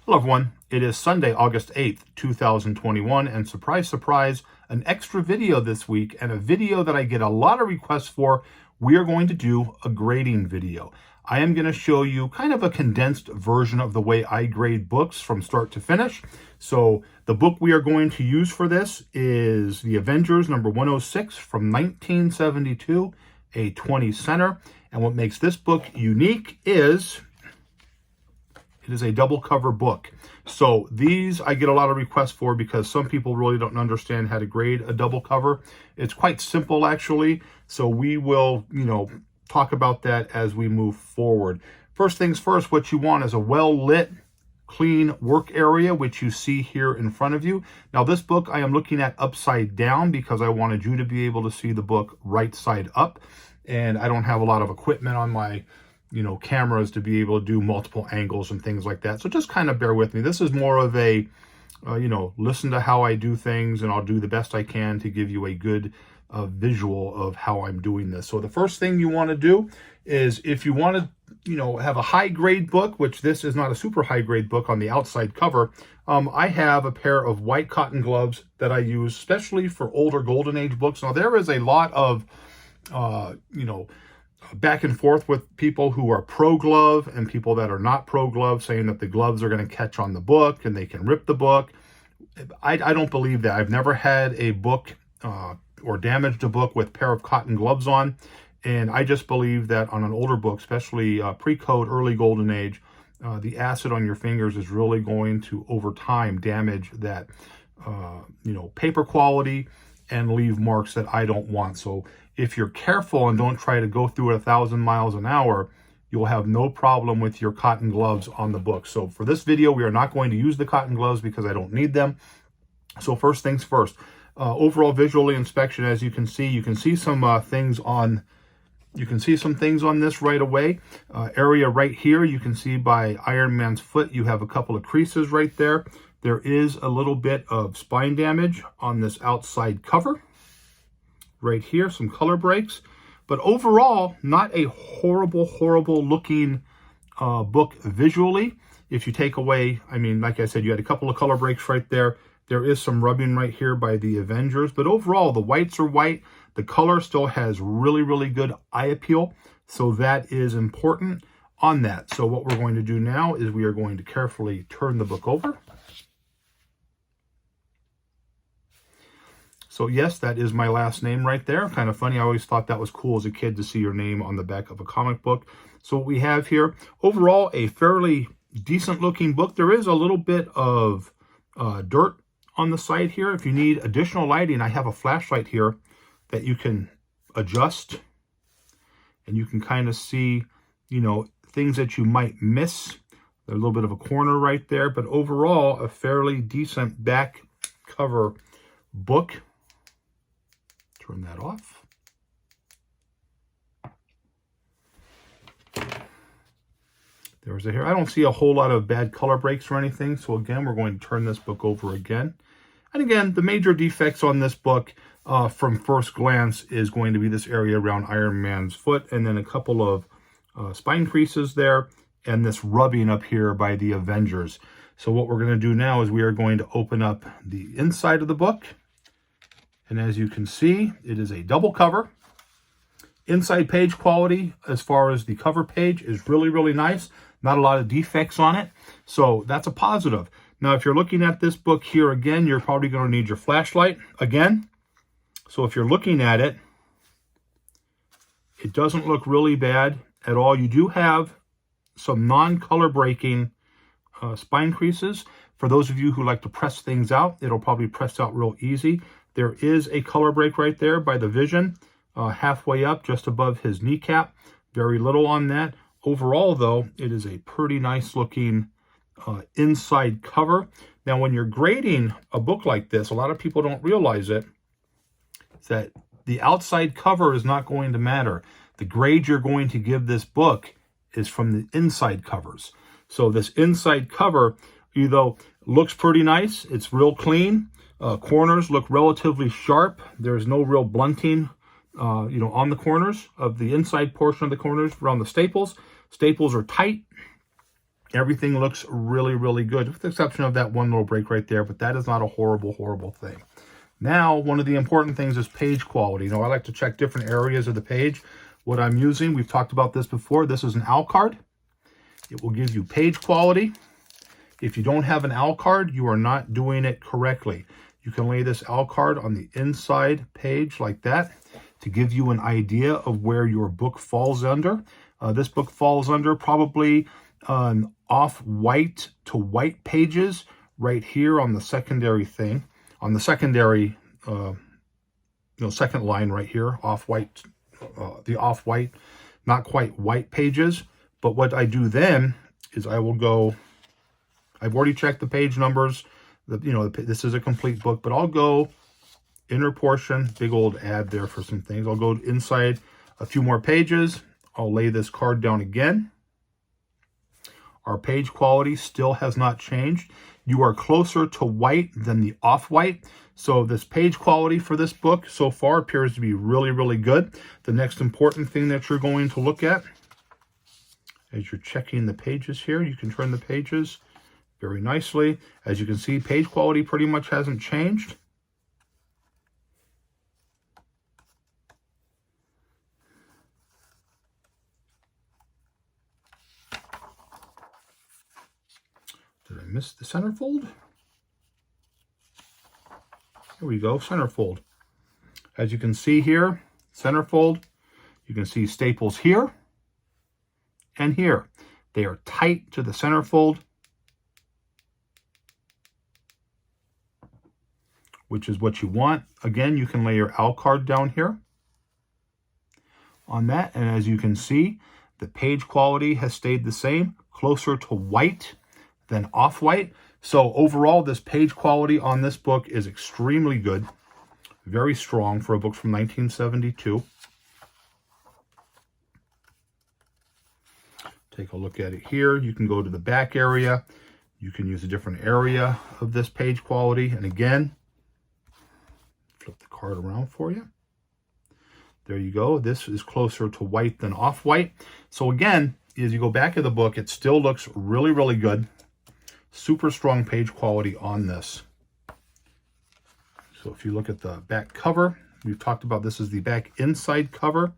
Hello everyone, it is Sunday, August 8th, 2021, and surprise, surprise, an extra video this week, and a video that I get a lot of requests for. We are going to do a grading video. I am going to show you kind of a condensed version of the way I grade books from start to finish. So the book we are going to use for this is The Avengers number 106 from 1972, a 20 center. And what makes this book unique is it is a double cover book. So these I get a lot of requests for because some people really don't understand how to grade a double cover. It's quite simple actually. So we will, talk about that as we move forward. First things first, what you want is a well-lit, clean work area, which you see here in front of you. Now this book I am looking at upside down because I wanted you to be able to see the book right side up. And I don't have a lot of equipment on my cameras to be able to do multiple angles and things like that. So just kind of bear with me. This is more of a, listen to how I do things, and I'll do the best I can to give you a good visual of how I'm doing this. So the first thing you want to do is, if you want to, have a high grade book, which this is not a super high grade book on the outside cover, I have a pair of white cotton gloves that I use, especially for older Golden Age books. Now there is a lot of, back and forth with people who are pro glove and people that are not pro glove, saying that the gloves are going to catch on the book and they can rip the book. I don't believe that. I've never had a book or damaged a book with a pair of cotton gloves on. And I just believe that on an older book, especially pre-code, early Golden Age, the acid on your fingers is really going to, over time, damage that, paper quality and leave marks that I don't want. So if you're careful and don't try to go through it 1,000 miles an hour, you'll have no problem with your cotton gloves on the book. So for this video, we are not going to use the cotton gloves because I don't need them. So first things first, overall visual inspection. As you can see some things on. You can see some things on this right away. Area right here, you can see by Iron Man's foot, you have a couple of creases right there. There is a little bit of spine damage on this outside cover. Right here, some color breaks. But overall, not a horrible looking book visually. If you take away, like I said, you had a couple of color breaks right there. There is some rubbing right here by the Avengers. But overall, the whites are white. The color still has really good eye appeal. So that is important on that. So what we're going to do now is we are going to carefully turn the book over. So yes, that is my last name right there. Kind of funny. I always thought that was cool as a kid to see your name on the back of a comic book. So what we have here, overall, a fairly decent looking book. There is a little bit of dirt on the side here. If you need additional lighting, I have a flashlight here that you can adjust. And you can kind of see, things that you might miss. There's a little bit of a corner right there. But overall, a fairly decent back cover book. Turn that off. There's a hair. I don't see a whole lot of bad color breaks or anything. So again, we're going to turn this book over again. And again, the major defects on this book from first glance is going to be this area around Iron Man's foot, and then a couple of spine creases there, and this rubbing up here by the Avengers. So what we're going to do now is we are going to open up the inside of the book. And as you can see, it is a double cover. Inside page quality, as far as the cover page, is really nice. Not a lot of defects on it. So that's a positive. Now, if you're looking at this book here again, you're probably going to need your flashlight again. So if you're looking at it, it doesn't look really bad at all. You do have some non-color breaking spine creases. For those of you who like to press things out, it'll probably press out real easy. There is a color break right there by the Vision, halfway up, just above his kneecap. Very little on that. Overall, though, it is a pretty nice looking inside cover. Now, when you're grading a book like this, a lot of people don't realize it, is that the outside cover is not going to matter. The grade you're going to give this book is from the inside covers. So this inside cover, though, looks pretty nice. It's real clean. Corners look relatively sharp. There's no real blunting, on the corners of the inside portion of the corners around the staples. Staples are tight. Everything looks really, really good, with the exception of that one little break right there, but that is not a horrible, horrible thing. Now, one of the important things is page quality. I like to check different areas of the page. What I'm using, we've talked about this before, this is an AL card. It will give you page quality. If you don't have an AL card, you are not doing it correctly. You can lay this AL card on the inside page like that to give you an idea of where your book falls under. This book falls under probably off-white to white pages right here on the secondary thing, on the secondary, second line right here, off-white, the off-white, not quite white pages. But what I do then is I will go, I've already checked the page numbers, this is a complete book, but I'll go inner portion, big old ad there for some things. I'll go inside a few more pages. I'll lay this card down again. Our page quality still has not changed. You are closer to white than the off-white. So this page quality for this book so far appears to be really, really good. The next important thing that you're going to look at as you're checking the pages here, you can turn the pages very nicely. As you can see, page quality pretty much hasn't changed. Did I miss the centerfold? Here we go, centerfold. As you can see here, centerfold, you can see staples here and here. They are tight to the centerfold, which is what you want. Again, you can lay your AL card down here on that. And as you can see, the page quality has stayed the same, closer to white than off-white. So overall, this page quality on this book is extremely good, very strong for a book from 1972. Take a look at it here. You can go to the back area. You can use a different area of this page quality. And again, flip the card around for you. There you go. This is closer to white than off-white. So again, as you go back of the book, it still looks really, really good. Super strong page quality on this. So if you look at the back cover, we've talked about this is the back inside cover.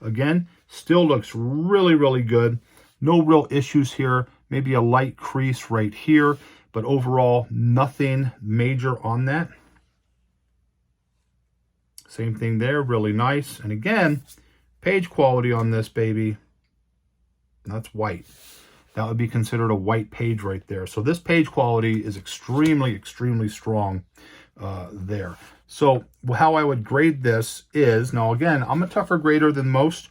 Again, still looks really, really good. No real issues here. Maybe a light crease right here, but overall, nothing major on that. Same thing there, really nice. And again, page quality on this baby, that's white. That would be considered a white page right there. So this page quality is extremely, extremely strong there. So how I would grade this is, now again, I'm a tougher grader than most.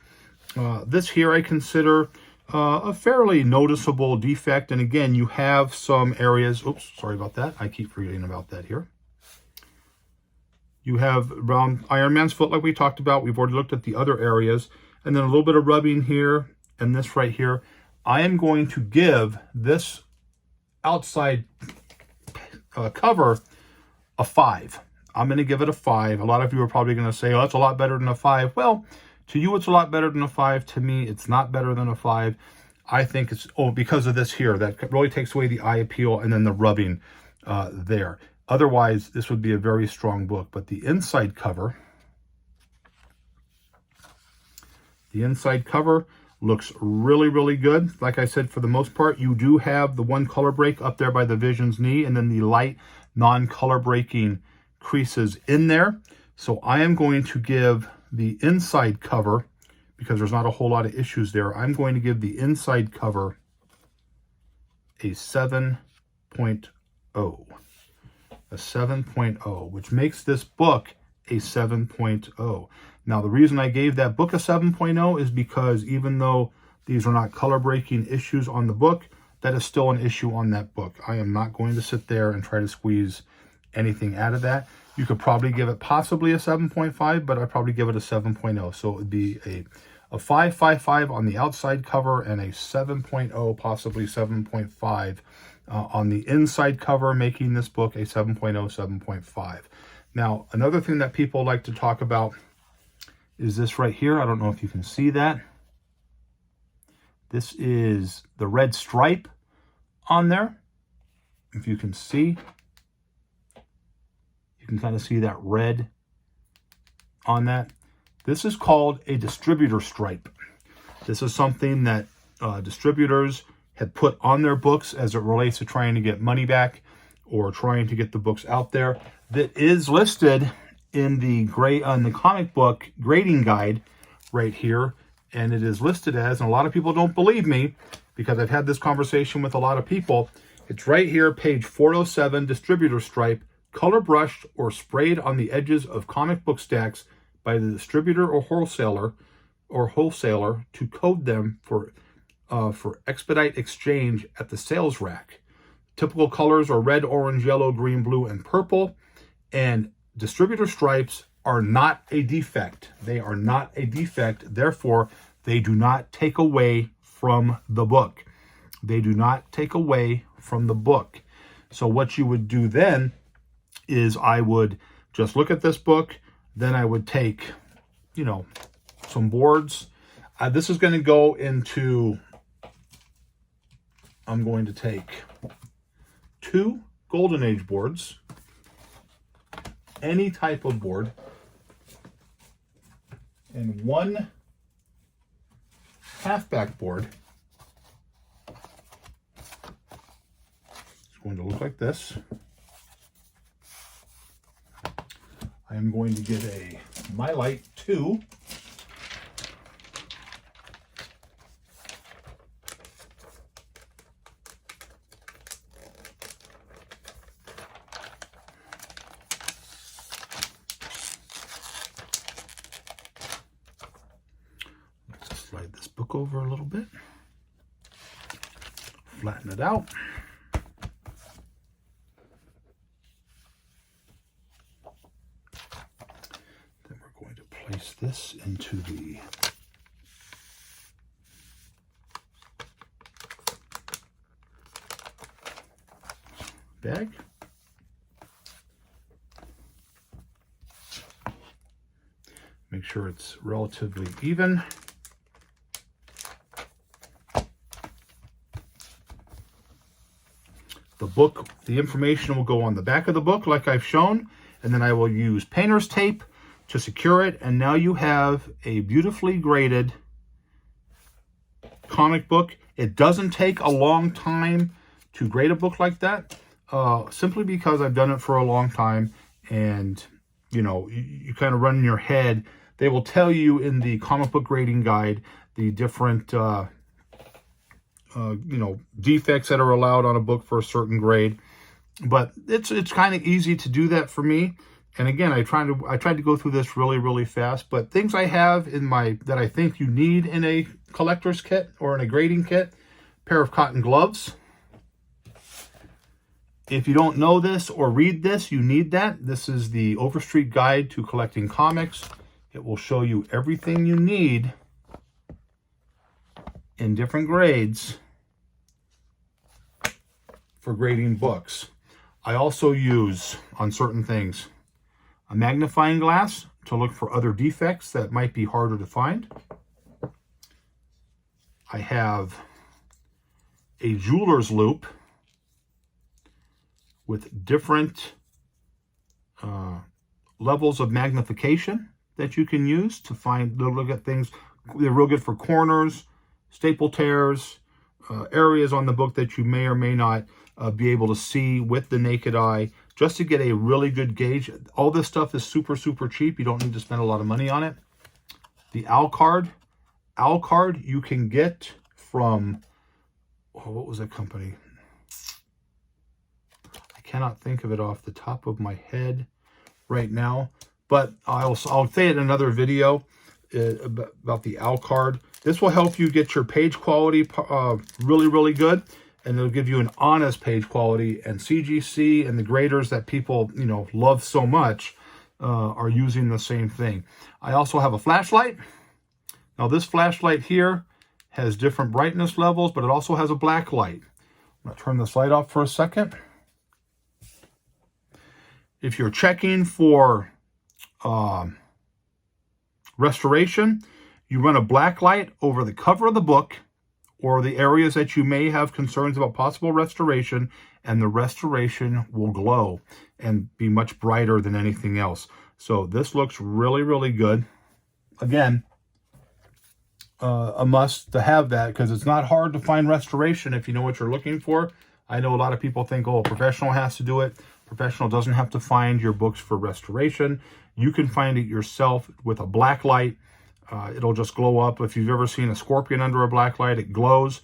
This here I consider a fairly noticeable defect. And again, you have some areas, oops, sorry about that. I keep forgetting about that here. You have around Iron Man's foot like we talked about. We've already looked at the other areas. And then a little bit of rubbing here and this right here. I am going to give this outside cover a 5. I'm going to give it a 5. A lot of you are probably going to say, oh, that's a lot better than a 5. Well, to you, it's a lot better than a 5. To me, it's not better than a 5. I think it's, because of this here, that really takes away the eye appeal and then the rubbing there. Otherwise, this would be a very strong book. But the inside cover looks really, really good. Like I said, for the most part, you do have the one color break up there by the Vision's knee and then the light non-color breaking creases in there. So I am going to give the inside cover, because there's not a whole lot of issues there, I'm going to give the inside cover a 7.0. A 7.0, which makes this book a 7.0. Now, the reason I gave that book a 7.0 is because even though these are not color breaking issues on the book, that is still an issue on that book. I am not going to sit there and try to squeeze anything out of that. You could probably give it possibly a 7.5, but I'd probably give it a 7.0. So it would be a 5.55 on the outside cover and a 7.0, possibly 7.5 on the inside cover, making this book a 7.0, 7.5. Now, another thing that people like to talk about is this right here. I don't know if you can see that. This is the red stripe on there. If you can see, you can kind of see that red on that. This is called a distributor stripe. This is something that distributors had put on their books as it relates to trying to get money back or trying to get the books out there. That is listed in the comic book grading guide right here, and it is listed as, and a lot of people don't believe me because I've had this conversation with a lot of people. It's right here, page 407, distributor stripe, color brushed or sprayed on the edges of comic book stacks by the distributor or wholesaler to code them for expedite exchange at the sales rack. Typical colors are red, orange, yellow, green, blue, and purple. And distributor stripes are not a defect. They are not a defect. Therefore, they do not take away from the book. They do not take away from the book. So what you would do then is I would just look at this book. Then I would take, some boards. This is going to go into, I'm going to take 2 Golden Age boards, any type of board, and 1 halfback board. It's going to look like this. I am going to get a My Light 2. Let's slide this book over a little bit. Flatten it out. Place this into the bag. Make sure it's relatively even. The book, the information will go on the back of the book like I've shown, and then I will use painter's tape to secure it, and now you have a beautifully graded comic book. It doesn't take a long time to grade a book like that, simply because I've done it for a long time, and you kind of run in your head. They will tell you in the comic book grading guide the different defects that are allowed on a book for a certain grade, but it's kind of easy to do that for me. And again, I tried to go through this really, really fast, but things I have in that I think you need in a collector's kit or in a grading kit: pair of cotton gloves. If you don't know this or read this, you need that. This is the Overstreet Guide to Collecting Comics. It will show you everything you need in different grades for grading books. I also use, on certain things, a magnifying glass to look for other defects that might be harder to find. I have a jeweler's loupe with different levels of magnification that you can use to look at things. They're real good for corners, staple tears, areas on the book that you may or may not be able to see with the naked eye, just to get a really good gauge. All this stuff is super, super cheap. You don't need to spend a lot of money on it. The owl card you can get from, what was that company? I cannot think of it off the top of my head right now, but I'll say it in another video about the owl card. This will help you get your page quality really, really good. And it'll give you an honest page quality, and CGC and the graders that people, love so much are using the same thing. I also have a flashlight. Now this flashlight here has different brightness levels, but it also has a black light. I'm going to turn this light off for a second. If you're checking for restoration, you run a black light over the cover of the book or the areas that you may have concerns about possible restoration, and the restoration will glow and be much brighter than anything else. So this looks really, really good. Again, a must to have that, because it's not hard to find restoration if you know what you're looking for. I know a lot of people think, oh, a professional has to do it. Professional doesn't have to find your books for restoration. You can find it yourself with a black light. It'll just glow up. If you've ever seen a scorpion under a black light, it glows.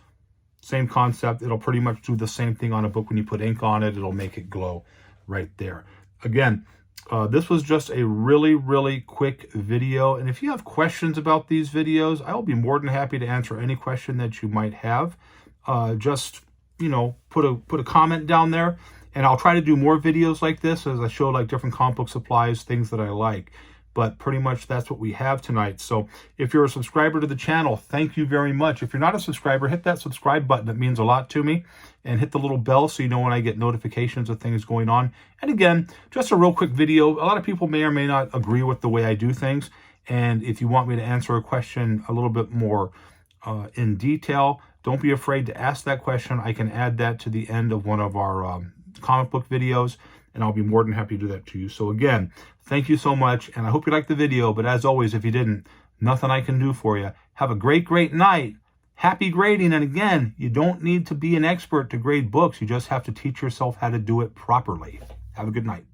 Same concept. It'll pretty much do the same thing on a book. When you put ink on it, it'll make it glow right there. Again, this was just a really, really quick video. And if you have questions about these videos, I'll be more than happy to answer any question that you might have. Just, you know, put a comment down there, and I'll try to do more videos like this as I show like different comic book supplies, things that I like. But pretty much that's what we have tonight. So if you're a subscriber to the channel, thank you very much. If you're not a subscriber, hit that subscribe button. It means a lot to me. And hit the little bell so you know when I get notifications of things going on. And again, just a real quick video. A lot of people may or may not agree with the way I do things. And if you want me to answer a question a little bit more in detail, don't be afraid to ask that question. I can add that to the end of one of our comic book videos, and I'll be more than happy to do that to you. So again, thank you so much, and I hope you liked the video. But as always, if you didn't, nothing I can do for you. Have a great, great night. Happy grading. And again, you don't need to be an expert to grade books. You just have to teach yourself how to do it properly. Have a good night.